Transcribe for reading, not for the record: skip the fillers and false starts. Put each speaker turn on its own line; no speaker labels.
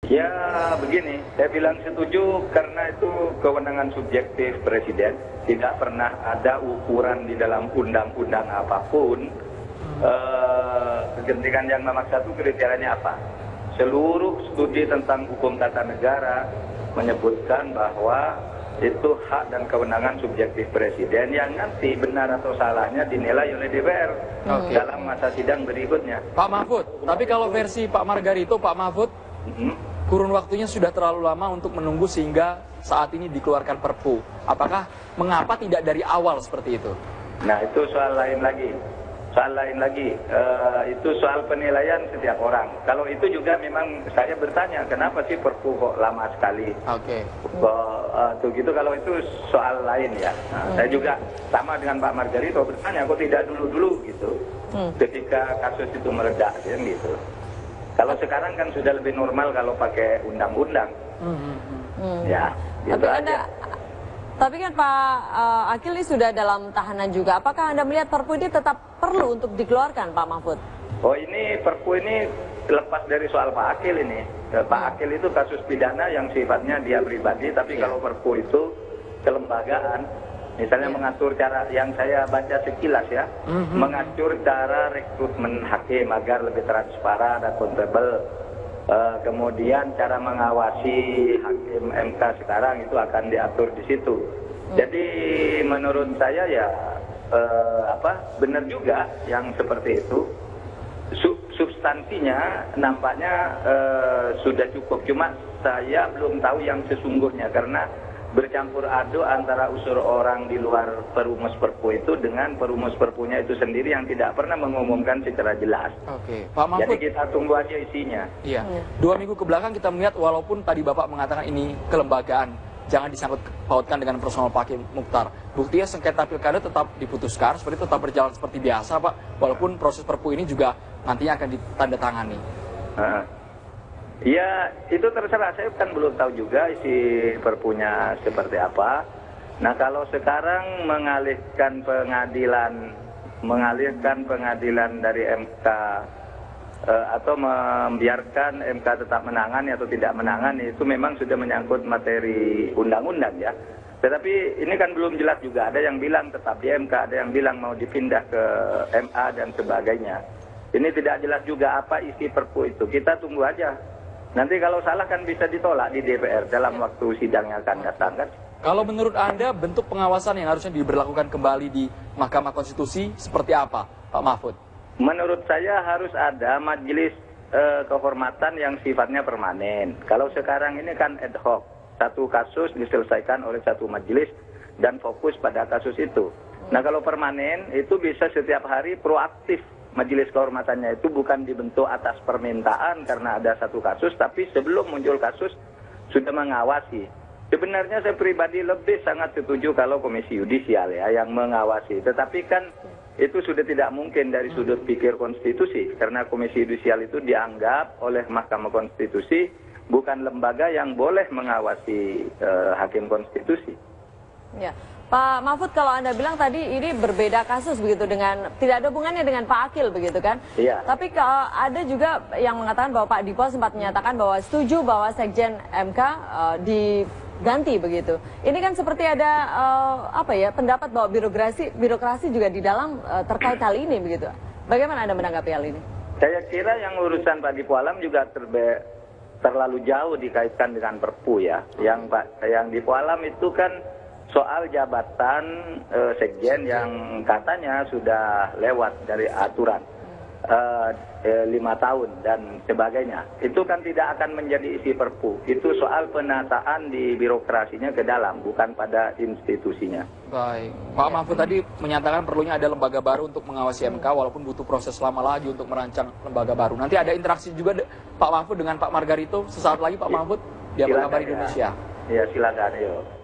Ya begini, saya bilang setuju karena itu kewenangan subjektif Presiden. Tidak pernah ada ukuran di dalam undang-undang apapun kegentingan yang memaksa itu kriterianya apa. Seluruh studi tentang hukum tata negara menyebutkan bahwa itu hak dan kewenangan subjektif Presiden yang nanti benar atau salahnya dinilai oleh DPR dalam masa sidang berikutnya.
Pak Mahfud, tapi kalau versi Pak Margarito, Pak Mahfud, kurun waktunya sudah terlalu lama untuk menunggu sehingga saat ini dikeluarkan Perpu. Apakah mengapa tidak dari awal seperti itu?
Nah itu soal lain lagi. Itu soal penilaian setiap orang. Kalau itu juga memang saya bertanya, kenapa sih Perpu kok lama sekali?
Oke.
Tuh gitu, kalau itu soal lain ya. Nah, saya juga sama dengan Pak Margarito bertanya, kok tidak dulu-dulu gitu, ketika kasus itu meledak gitu. Kalau sekarang kan sudah lebih normal kalau pakai undang-undang. Ya, gitu aja.
Tapi kan Pak Akil ini sudah dalam tahanan juga. Apakah Anda melihat Perpu ini tetap perlu untuk dikeluarkan, Pak Mahfud?
Oh ini Perpu ini lepas dari soal Pak Akil ini. Pak Akil itu kasus pidana yang sifatnya dia pribadi, tapi kalau Perpu itu kelembagaan. Misalnya mengatur cara, yang saya baca sekilas ya, mengatur cara rekrutmen hakim agar lebih transparan dan akuntabel. Kemudian cara mengawasi hakim MK sekarang itu akan diatur di situ. Jadi menurut saya ya benar juga yang seperti itu. Substansinya nampaknya sudah cukup. Cuma saya belum tahu yang sesungguhnya karena bercampur aduk antara unsur orang di luar perumus Perpu itu dengan perumus Perpunya itu sendiri yang tidak pernah mengumumkan secara jelas.
Oke, Pak Mahfud.
Jadi kita tunggu aja isinya.
Iya. 2 minggu kebelakang kita melihat walaupun tadi Bapak mengatakan ini kelembagaan, jangan disangkut pautkan dengan personal Pak Muchtar. Buktinya sengketa pilkada tetap diputuskan, seperti tetap berjalan seperti biasa, Pak. Walaupun proses Perpu ini juga nantinya akan ditandatangani.
Ya, itu terserah. Saya kan belum tahu juga isi Perpunya seperti apa. Nah, kalau sekarang mengalihkan pengadilan dari MK atau membiarkan MK tetap menangani atau tidak menangani, itu memang sudah menyangkut materi undang-undang ya. Tetapi ini kan belum jelas juga. Ada yang bilang tetap di MK, ada yang bilang mau dipindah ke MA dan sebagainya. Ini tidak jelas juga apa isi Perpu itu. Kita tunggu aja. Nanti kalau salah kan bisa ditolak di DPR dalam waktu sidang yang akan datang kan.
Kalau menurut Anda bentuk pengawasan yang harusnya diberlakukan kembali di Mahkamah Konstitusi seperti apa, Pak Mahfud?
Menurut saya harus ada majelis kehormatan yang sifatnya permanen. Kalau sekarang ini kan ad hoc. Satu kasus diselesaikan oleh satu majelis dan fokus pada kasus itu. Nah kalau permanen itu bisa setiap hari proaktif. Majelis kehormatannya itu bukan dibentuk atas permintaan karena ada satu kasus, tapi sebelum muncul kasus sudah mengawasi. Sebenarnya saya pribadi lebih sangat setuju kalau Komisi Yudisial ya yang mengawasi. Tetapi kan itu sudah tidak mungkin dari sudut pikir konstitusi karena Komisi Yudisial itu dianggap oleh Mahkamah Konstitusi bukan lembaga yang boleh mengawasi hakim konstitusi.
Ya. Pak Mahfud, kalau Anda bilang tadi ini berbeda kasus begitu dengan tidak ada hubungannya dengan Pak Akil begitu kan?
Iya.
Tapi ada juga yang mengatakan bahwa Pak Dipo sempat menyatakan bahwa setuju bahwa Sekjen MK diganti begitu. Ini kan seperti ada pendapat bahwa birokrasi juga di dalam terkait hal ini begitu. Bagaimana Anda menanggapi hal ini?
Saya kira yang urusan Pak Dipo Alam juga terlalu jauh dikaitkan dengan Perpu ya. Yang Dipo Alam itu kan soal jabatan sekjen yang katanya sudah lewat dari aturan 5 tahun dan sebagainya. Itu kan tidak akan menjadi isi Perpu. Itu soal penataan di birokrasinya ke dalam, bukan pada institusinya.
Baik, Pak Mahfud tadi menyatakan perlunya ada lembaga baru untuk mengawasi MK walaupun butuh proses lama lagi untuk merancang lembaga baru. Nanti ada interaksi juga Pak Mahfud dengan Pak Margarito sesaat lagi Pak Mahfud di Apa Kabar Indonesia.
Ya silakan, yuk.